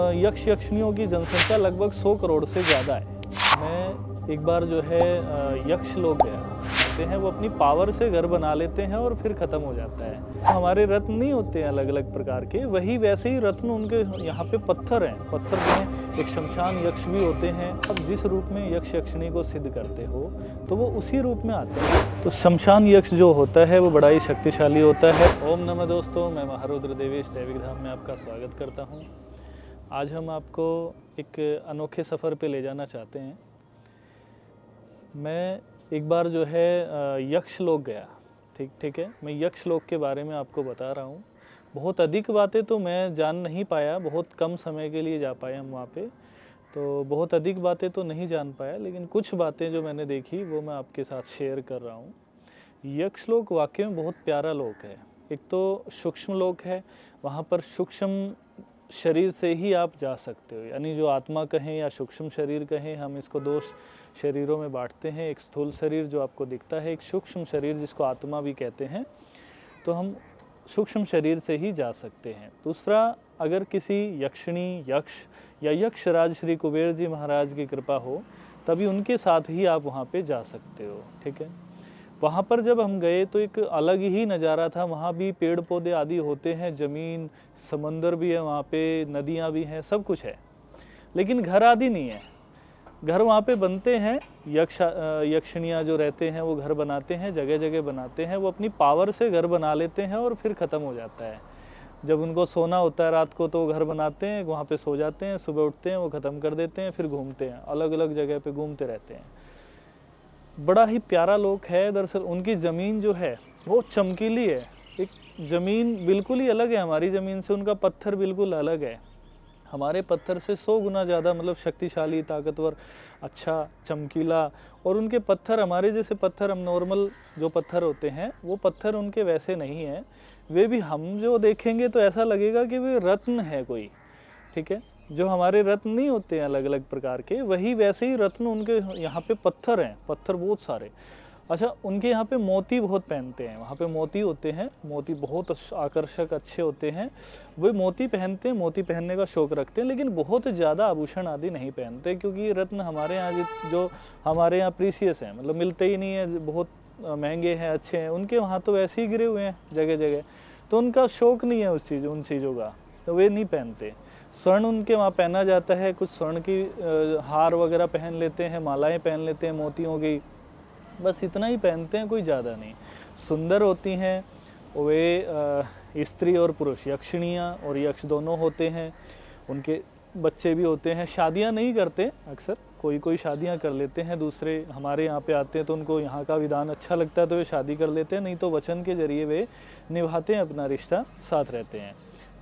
यक्ष यक्षिणियों की जनसंख्या लगभग 100 करोड़ से ज़्यादा है। मैं एक बार जो है यक्ष लोग गया होते हैं, वो अपनी पावर से घर बना लेते हैं और फिर ख़त्म हो जाता है। हमारे रत्न नहीं होते हैं अलग अलग प्रकार के, वही वैसे ही रत्न उनके यहाँ पे पत्थर हैं। पत्थर में एक शमशान यक्ष भी होते हैं। अब जिस रूप में यक्ष यक्षिणी को सिद्ध करते हो तो वो उसी रूप में आते हैं। तो शमशान यक्ष जो होता है वो बड़ा ही शक्तिशाली होता है। ओम नमः दोस्तों, मैं महारुद्र देवेश दैविक धाम में आपका स्वागत करता हूँ। आज हम आपको एक अनोखे सफ़र पे ले जाना चाहते हैं। मैं एक बार जो है यक्ष लोक गया। ठीक है, मैं यक्ष लोक के बारे में आपको बता रहा हूँ। बहुत अधिक बातें तो मैं जान नहीं पाया, बहुत कम समय के लिए जा पाए हम वहाँ पे, तो बहुत अधिक बातें तो नहीं जान पाया, लेकिन कुछ बातें जो मैंने देखी वो मैं आपके साथ शेयर कर रहा हूँ। यक्ष लोक वाकई में बहुत प्यारा लोक है। एक तो सूक्ष्म लोक है, वहाँ पर सूक्ष्म शरीर से ही आप जा सकते हो, यानी जो आत्मा कहें या सूक्ष्म शरीर कहें, हम इसको दो शरीरों में बांटते हैं। एक स्थूल शरीर जो आपको दिखता है, एक सूक्ष्म शरीर जिसको आत्मा भी कहते हैं। तो हम सूक्ष्म शरीर से ही जा सकते हैं। दूसरा, अगर किसी यक्षिणी, यक्ष या यक्षराज श्री कुबेर जी महाराज की कृपा हो, तभी उनके साथ ही आप वहाँ पे जा सकते हो। ठीक है, वहाँ पर जब हम गए तो एक अलग ही नज़ारा था। वहाँ भी पेड़ पौधे आदि होते हैं, ज़मीन, समंदर भी है वहाँ पे, नदियाँ भी हैं, सब कुछ है, लेकिन घर आदि नहीं है। घर वहाँ पे बनते हैं, यक्षिणियाँ जो रहते हैं वो घर बनाते हैं, जगह जगह बनाते हैं। वो अपनी पावर से घर बना लेते हैं और फिर ख़त्म हो जाता है। जब उनको सोना होता है रात को तो वो घर बनाते हैं, वहाँ पे सो जाते हैं, सुबह उठते हैं, वो ख़त्म कर देते हैं, फिर घूमते हैं, अलग अलग जगह पे घूमते रहते हैं। बड़ा ही प्यारा लोक है। दरअसल उनकी ज़मीन जो है वो चमकीली है। एक ज़मीन बिल्कुल ही अलग है हमारी ज़मीन से, उनका पत्थर बिल्कुल अलग है। हमारे पत्थर से 100 गुना ज़्यादा मतलब शक्तिशाली, ताकतवर, अच्छा, चमकीला। और उनके पत्थर, हमारे जैसे पत्थर, हम नॉर्मल जो पत्थर होते हैं वो पत्थर उनके वैसे नहीं हैं। वे भी हम जो देखेंगे तो ऐसा लगेगा कि वे रत्न है कोई। ठीक है, जो हमारे रत्न नहीं होते हैं अलग अलग प्रकार के, वही वैसे ही रत्न उनके यहाँ पे पत्थर हैं, पत्थर बहुत सारे। अच्छा, उनके यहाँ पे मोती बहुत पहनते हैं। वहाँ पे मोती होते हैं, मोती बहुत आकर्षक अच्छे होते हैं। वे मोती पहनते हैं, मोती पहनने का शौक़ रखते हैं, लेकिन बहुत ज़्यादा आभूषण आदि नहीं पहनते, क्योंकि ये रत्न हमारे यहाँ जो हमारे यहाँ प्रीसियस हैं, मतलब मिलते ही नहीं है, बहुत महंगे हैं, अच्छे हैं। उनके वहाँ तो वैसे ही गिरे हुए हैं जगह जगह, तो उनका शौक़ नहीं है उन चीज़ों का, तो वे नहीं पहनते। स्वर्ण उनके वहाँ पहना जाता है, कुछ स्वर्ण की हार वगैरह पहन लेते हैं, मालाएं पहन लेते हैं मोतियों की, बस इतना ही पहनते हैं, कोई ज़्यादा नहीं। सुंदर होती हैं वे, स्त्री और पुरुष, यक्षिणियाँ और यक्ष दोनों होते हैं। उनके बच्चे भी होते हैं। शादियाँ नहीं करते अक्सर, कोई कोई शादियाँ कर लेते हैं, दूसरे हमारे यहाँ पे आते हैं तो उनको यहाँ का विधान अच्छा लगता है तो वे शादी कर लेते हैं, नहीं तो वचन के जरिए वे निभाते हैं अपना रिश्ता, साथ रहते हैं।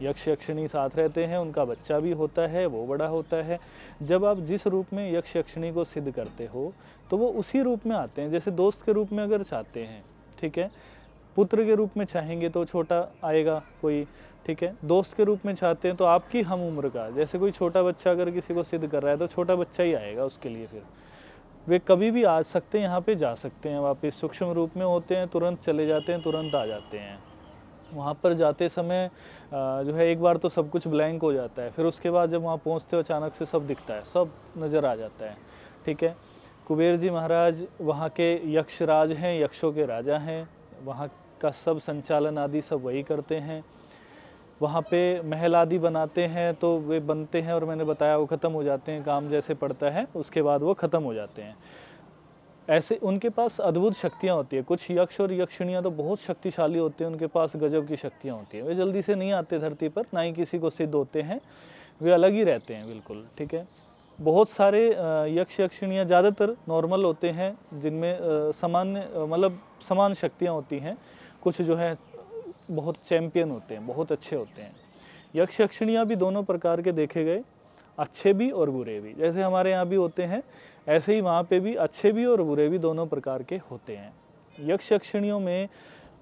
यक्ष यक्षिणी साथ रहते हैं, उनका बच्चा भी होता है, वो बड़ा होता है। जब आप जिस रूप में यक्ष यक्षिणी को सिद्ध करते हो तो वो उसी रूप में आते हैं। जैसे दोस्त के रूप में अगर चाहते हैं, ठीक है, पुत्र के रूप में चाहेंगे तो छोटा आएगा कोई, ठीक है, दोस्त के रूप में चाहते हैं तो आपकी हम उम्र का, जैसे कोई छोटा बच्चा अगर किसी को सिद्ध कर रहा है तो छोटा बच्चा ही आएगा उसके लिए। फिर वे कभी भी आ सकते हैं, यहाँ पे जा सकते हैं वापस। सूक्ष्म रूप में होते हैं, तुरंत चले जाते हैं, तुरंत आ जाते हैं। वहाँ पर जाते समय जो है एक बार तो सब कुछ ब्लैंक हो जाता है, फिर उसके बाद जब वहाँ पहुँचते हो अचानक से सब दिखता है, सब नज़र आ जाता है। ठीक है, कुबेर जी महाराज वहाँ के यक्षराज हैं, यक्षों के राजा हैं। वहाँ का सब संचालन आदि सब वही करते हैं। वहाँ पे महल आदि बनाते हैं तो वे बनते हैं, और मैंने बताया वो ख़त्म हो जाते हैं, काम जैसे पड़ता है उसके बाद वो ख़त्म हो जाते हैं। ऐसे उनके पास अद्भुत शक्तियाँ होती है। कुछ यक्ष और यक्षिणियाँ तो बहुत शक्तिशाली होते हैं, उनके पास गजब की शक्तियाँ होती हैं। वे जल्दी से नहीं आते धरती पर, ना ही किसी को सिद्ध होते हैं, वे अलग ही रहते हैं बिल्कुल। ठीक है, बहुत सारे यक्ष यक्षिणियाँ ज़्यादातर नॉर्मल होते हैं, जिनमें सामान्य मतलब समान शक्तियाँ होती हैं। कुछ जो है बहुत चैम्पियन होते हैं, बहुत अच्छे होते हैं। यक्ष यक्षिणियाँ भी दोनों प्रकार के देखे गए, अच्छे भी और बुरे भी। जैसे हमारे यहाँ भी होते हैं, ऐसे ही वहाँ पे भी अच्छे भी और बुरे भी दोनों प्रकार के होते हैं। यक्ष यक्षिणियों में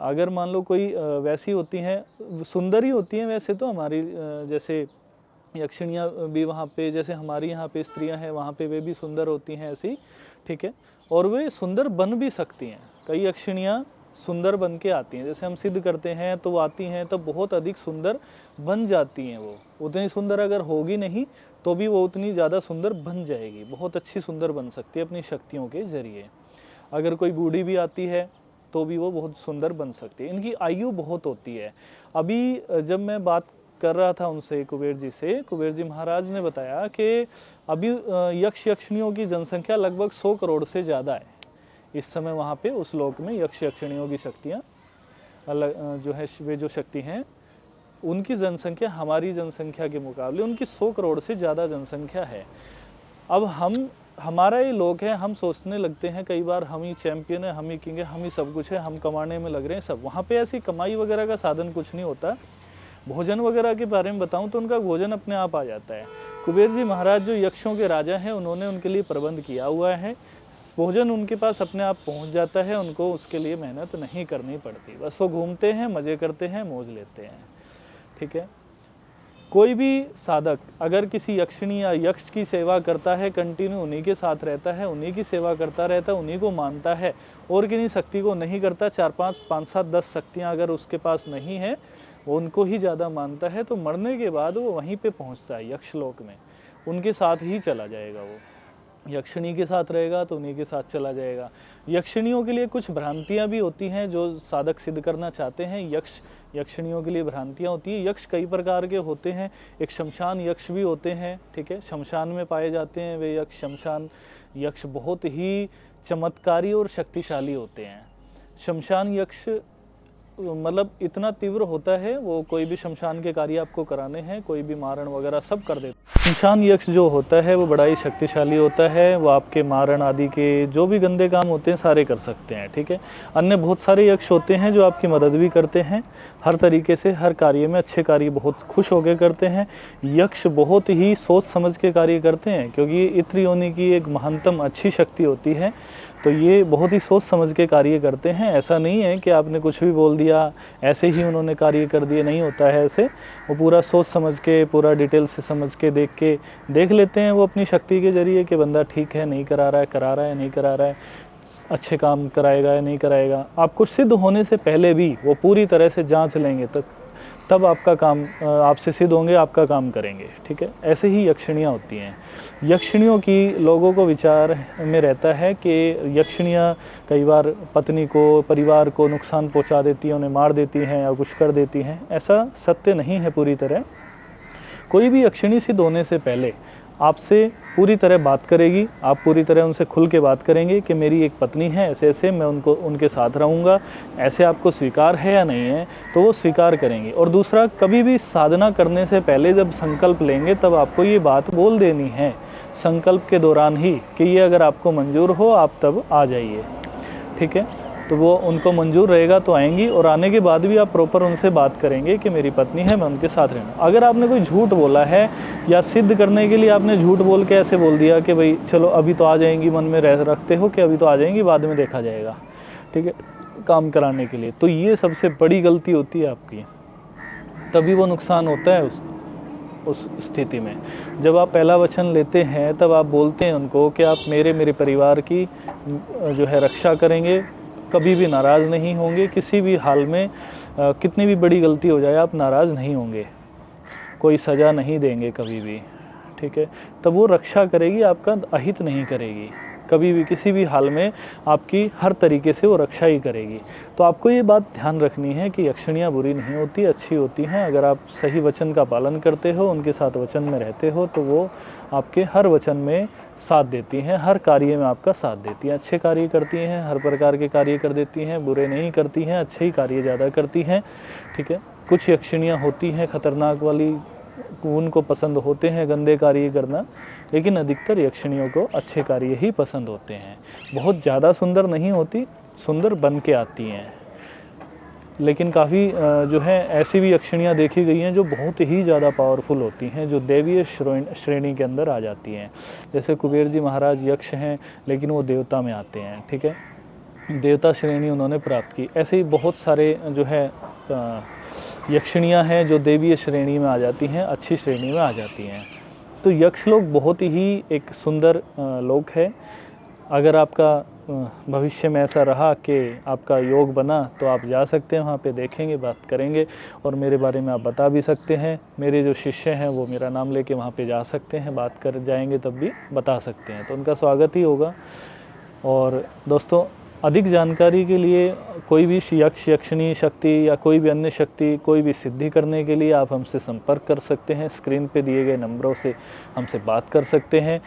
अगर मान लो कोई वैसी होती हैं, सुंदर ही होती हैं वैसे तो, हमारी जैसे यक्षिणियाँ भी वहाँ पे, जैसे हमारी यहाँ पे स्त्रियाँ हैं वहाँ पे वे भी सुंदर होती हैं ऐसी। ठीक है, और वे सुंदर बन भी सकती हैं। कई यक्षिणियाँ सुंदर बन के आती हैं। जैसे हम सिद्ध करते हैं तो वो आती हैं तो बहुत अधिक सुंदर बन जाती हैं। वो उतनी सुंदर अगर होगी नहीं तो भी वो उतनी ज़्यादा सुंदर बन जाएगी, बहुत अच्छी सुंदर बन सकती है अपनी शक्तियों के ज़रिए। अगर कोई बूढ़ी भी आती है तो भी वो बहुत सुंदर बन सकती है। इनकी आयु बहुत होती है। अभी जब मैं बात कर रहा था उनसे, कुबेर जी से, कुबेर जी महाराज ने बताया कि अभी यक्ष यक्षिणियों की जनसंख्या लगभग 100 करोड़ से ज़्यादा है इस समय वहाँ पे उस लोक में। यक्ष यक्षिणियों की शक्तियाँ अलग जो है, वे जो शक्ति हैं उनकी जनसंख्या हमारी जनसंख्या के मुकाबले उनकी 100 करोड़ से ज़्यादा जनसंख्या है। अब हमारा ही लोक है, हम सोचने लगते हैं कई बार हम ही चैंपियन है, हम ही किंग है, हम ही सब कुछ है, हम कमाने में लग रहे हैं सब। वहाँ पे ऐसी कमाई वगैरह का साधन कुछ नहीं होता। भोजन वगैरह के बारे में बताऊं तो उनका भोजन अपने आप आ जाता है। कुबेर जी महाराज जो यक्षों के राजा हैं उन्होंने उनके लिए प्रबंध किया हुआ है। भोजन उनके पास अपने आप पहुंच जाता है, उनको उसके लिए मेहनत नहीं करनी पड़ती। बस वो घूमते हैं, मज़े करते हैं, मौज लेते हैं। ठीक है। कोई भी साधक अगर किसी यक्षिणी या यक्ष की सेवा करता है, कंटिन्यू उन्हीं के साथ रहता है, उन्हीं की सेवा करता रहता है, उन्हीं को मानता है और किन्हीं शक्ति को नहीं करता, 4-5, 5-7-10 शक्तियाँ अगर उसके पास नहीं है, वो उनको ही ज़्यादा मानता है, तो मरने के बाद वो वहीं पे पहुंचता है यक्षलोक में, उनके साथ ही चला जाएगा। वो यक्षिणी के साथ रहेगा तो उन्हीं के साथ चला जाएगा। यक्षिणियों के लिए कुछ भ्रांतियां भी होती हैं जो साधक सिद्ध करना चाहते हैं। यक्षिणियों के लिए भ्रांतियां होती हैं। यक्ष कई प्रकार के होते हैं। एक शमशान यक्ष भी होते हैं। ठीक है, शमशान में पाए जाते हैं वे यक्ष। शमशान यक्ष बहुत ही चमत्कारी और शक्तिशाली होते हैं। शमशान यक्ष मतलब इतना तीव्र होता है, वो कोई भी शमशान के कार्य आपको कराने हैं, कोई भी मारण वगैरह सब कर देता है। शमशान यक्ष जो होता है वो बड़ा ही शक्तिशाली होता है। वो आपके मारण आदि के जो भी गंदे काम होते हैं सारे कर सकते हैं। ठीक है। अन्य बहुत सारे यक्ष होते हैं जो आपकी मदद भी करते हैं हर तरीके से, हर कार्य में अच्छे कार्य बहुत खुश होकर करते हैं। यक्ष बहुत ही सोच समझ के कार्य करते हैं क्योंकि इत्र योनि की एक महानतम अच्छी शक्ति होती है, तो ये बहुत ही सोच समझ के कार्य करते हैं। ऐसा नहीं है कि आपने कुछ भी बोल दिया ऐसे ही उन्होंने कार्य कर दिए, नहीं होता है ऐसे। वो पूरा सोच समझ के, पूरा डिटेल से समझ के देख लेते हैं वो अपनी शक्ति के जरिए कि बंदा ठीक है, नहीं करा रहा है, नहीं करा रहा है, अच्छे काम कराएगा या नहीं कराएगा। आपको सिद्ध होने से पहले भी वो पूरी तरह से जांच लेंगे, तब आपका काम, आपसे सिद्ध होंगे, आपका काम करेंगे। ठीक है। ऐसे ही यक्षिणियाँ होती हैं। यक्षिणियों की लोगों को विचार में रहता है कि यक्षिणियाँ कई बार पत्नी को, परिवार को नुकसान पहुंचा देती हैं, उन्हें मार देती हैं या कुछ कर देती हैं। ऐसा सत्य नहीं है पूरी तरह। कोई भी यक्षिणी सिद्ध होने से पहले आपसे पूरी तरह बात करेगी, आप पूरी तरह उनसे खुल के बात करेंगे कि मेरी एक पत्नी है, ऐसे ऐसे मैं उनके साथ रहूँगा, ऐसे आपको स्वीकार है या नहीं है, तो वो स्वीकार करेंगे। और दूसरा, कभी भी साधना करने से पहले जब संकल्प लेंगे तब आपको ये बात बोल देनी है संकल्प के दौरान ही कि ये अगर आपको मंजूर हो आप तब आ जाइए। ठीक है। तो वो उनको मंजूर रहेगा तो आएंगी, और आने के बाद भी आप प्रॉपर उनसे बात करेंगे कि मेरी पत्नी है, मैं उनके साथ रहना। अगर आपने कोई झूठ बोला है या सिद्ध करने के लिए आपने झूठ बोल के ऐसे बोल दिया कि भाई चलो अभी तो आ जाएंगी, मन में रखते हो कि अभी तो आ जाएंगी, बाद में देखा जाएगा, ठीक है, काम कराने के लिए, तो ये सबसे बड़ी गलती होती है आपकी। तभी वो नुकसान होता है उस स्थिति में। जब आप पहला वचन लेते हैं तब आप बोलते हैं उनको कि आप मेरे परिवार की जो है रक्षा करेंगे, कभी भी नाराज़ नहीं होंगे, किसी भी हाल में कितनी भी बड़ी गलती हो जाए आप नाराज़ नहीं होंगे, कोई सज़ा नहीं देंगे कभी भी। ठीक है। तब वो रक्षा करेगी, आपका अहित नहीं करेगी, कभी भी किसी भी हाल में आपकी हर तरीके से वो रक्षा ही करेगी। तो आपको ये बात ध्यान रखनी है कि यक्षिणियाँ बुरी नहीं होती, अच्छी होती हैं। अगर आप सही वचन का पालन करते हो, उनके साथ वचन में रहते हो, तो वो आपके हर वचन में साथ देती हैं, हर कार्य में आपका साथ देती हैं, अच्छे कार्य करती हैं, हर प्रकार के कार्य कर देती हैं, बुरे नहीं करती हैं, अच्छे ही कार्य ज़्यादा करती हैं। ठीक है। कुछ यक्षिणियाँ होती हैं खतरनाक वाली, उनको पसंद होते हैं गंदे कार्य करना, लेकिन अधिकतर यक्षिणियों को अच्छे कार्य ही पसंद होते हैं। बहुत ज़्यादा सुंदर नहीं होती, सुंदर बन के आती हैं, लेकिन काफ़ी जो है ऐसी भी यक्षिणियाँ देखी गई हैं जो बहुत ही ज़्यादा पावरफुल होती हैं, जो दैवीय श्रेणी के अंदर आ जाती हैं। जैसे कुबेर जी महाराज यक्ष हैं लेकिन वो देवता में आते हैं। ठीक है। देवता श्रेणी उन्होंने प्राप्त की। ऐसे ही बहुत सारे जो है यक्षिणियाँ हैं जो देवीय श्रेणी में आ जाती हैं, अच्छी श्रेणी में आ जाती हैं। तो यक्षलोक बहुत ही एक सुंदर लोक है। अगर आपका भविष्य में ऐसा रहा कि आपका योग बना तो आप जा सकते हैं वहाँ पे, देखेंगे, बात करेंगे और मेरे बारे में आप बता भी सकते हैं। मेरे जो शिष्य हैं वो मेरा नाम लेके वहाँ पे जा सकते हैं, बात कर जाएंगे तब भी बता सकते हैं, तो उनका स्वागत ही होगा। और दोस्तों, अधिक जानकारी के लिए कोई भी यक्ष यक्षिणी शक्ति या कोई भी अन्य शक्ति, कोई भी सिद्धि करने के लिए आप हमसे संपर्क कर सकते हैं। स्क्रीन पे दिए गए नंबरों से हमसे बात कर सकते हैं।